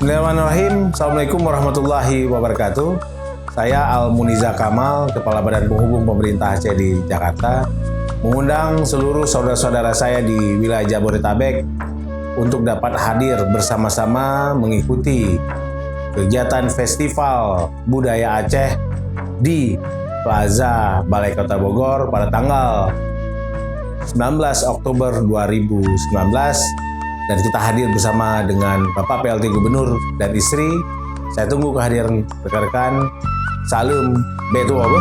Bismillahirrahmanirrahim. Assalamualaikum warahmatullahi wabarakatuh. Saya Al-Muniza Kamal, Kepala Badan Penghubung Pemerintah Aceh di Jakarta, mengundang seluruh saudara-saudara saya di wilayah Jabodetabek untuk dapat hadir bersama-sama mengikuti kegiatan Festival Budaya Aceh di Plaza Balai Kota Bogor pada tanggal 19 Oktober 2019, dan kita hadir bersama dengan Bapak PLT Gubernur dan istri. Saya tunggu kehadiran rekan-rekan. Salam Betu Obo.